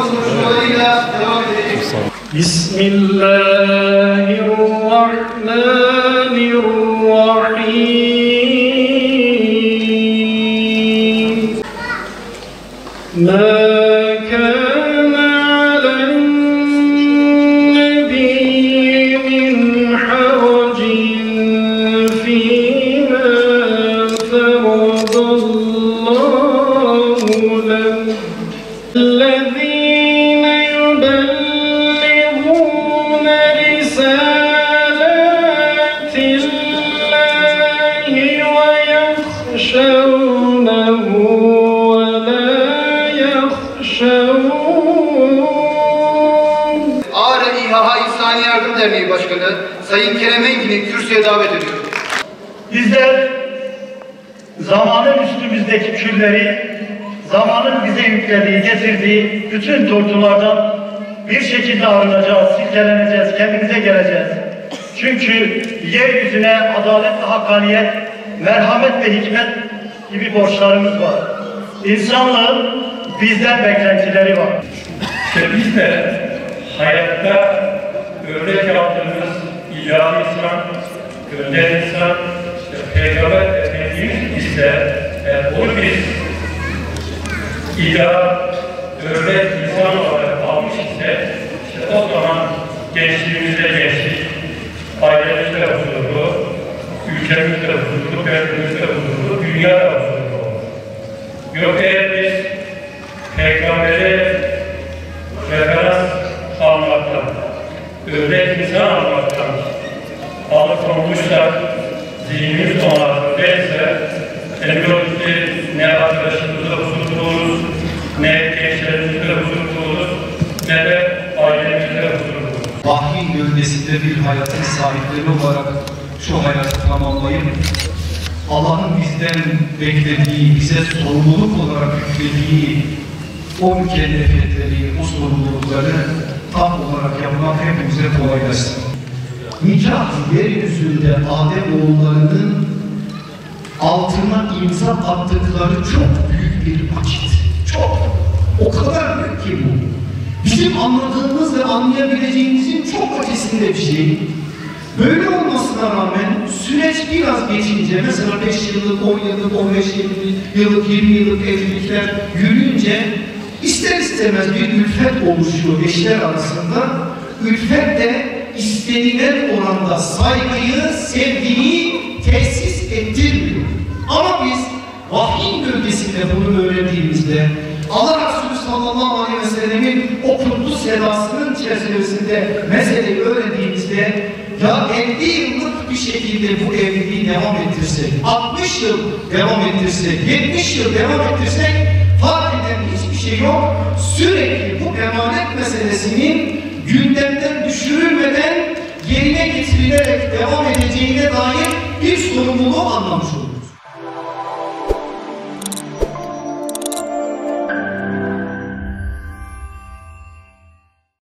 konuşmalarıyla devam edeceğiz. Bismillahirrahmanirrahim. Ma kana alen nebi min haracin fîmâ feradallahu leh. الذين يبلغون رسالات الله ويخشونه ولا يخشون. Ağrı İHA İnsani Yardım Derneği Başkanı Sayın Kerem Engin'i kürsüye davet ediyorum. Bizler zamanın üstümüzdeki külleri, zamanın bize yüklediği, getirdiği bütün tortulardan bir şekilde arınacağız, silkeleneceğiz, kendimize geleceğiz. Çünkü yeryüzüne adalet ve hakkaniyet, merhamet ve hikmet gibi borçlarımız var. İnsanlığın bizden beklentileri var. İşte biz de hayatta örnek yaptığımız ilahi insan, gönder insan, Peygamber Efendimiz ise onu biz İlah, örnek insan olarak almış ise işte o zaman gençliğimizde gençlik, ailemizde huzurlu, ülkemizde huzurlu, beldemizde huzurlu, dünyada huzurlu olur. Yok eğer biz Peygamber'e referans almaktan, örnek insan almaktan alıkonmuşlar, zihnimiz ona değilse, emin olun ki ne arkadaşımızla huzur buluruz, ne gençlerimizle huzur buluruz, ne de ailemizle huzur buluruz. Vahyin gövdesinde bir hayatın sahipleri olarak şu hayatı tamamlayıp Allah'ın bizden beklediği, bize sorumluluk olarak yüklediği o mükellefiyetleri, o sorumlulukları tam olarak yapmak hepimize kolaylaşsın. Nikah yeryüzünde Adem oğullarının altına imza attıkları çok büyük bir vakit. Çok. O kadar büyük ki bu. Bizim anladığımız ve anlayabileceğimizin çok ötesinde bir şey. Böyle olmasına rağmen süreç biraz geçince, mesela 5 yıllık, 10 yıllık, 15 yıllık, 20 yıllık evlilikler yürüyünce ister istemez bir ülfet oluşuyor eşler arasında. Ülfet de istenilen oranda saygıyı, sevgiyi tesis ettirmiyor. Ama biz vahyin bölgesinde bunu öğrendiğimizde, Allah Resulü sallallahu aleyhi ve sellemin o kutlu sedasının çerçevesinde meseleyi öğrendiğimizde ya 50 yıllık bir şekilde bu evliliği devam ettirsek, 60 yıl devam ettirsek, 70 yıl devam ettirsek fark eden hiçbir şey yok. Sürekli bu emanet meselesinin gündemden düşürülmeden yerine getirilerek devam edeceğine dair bir sorumluluğu anlamış olduk.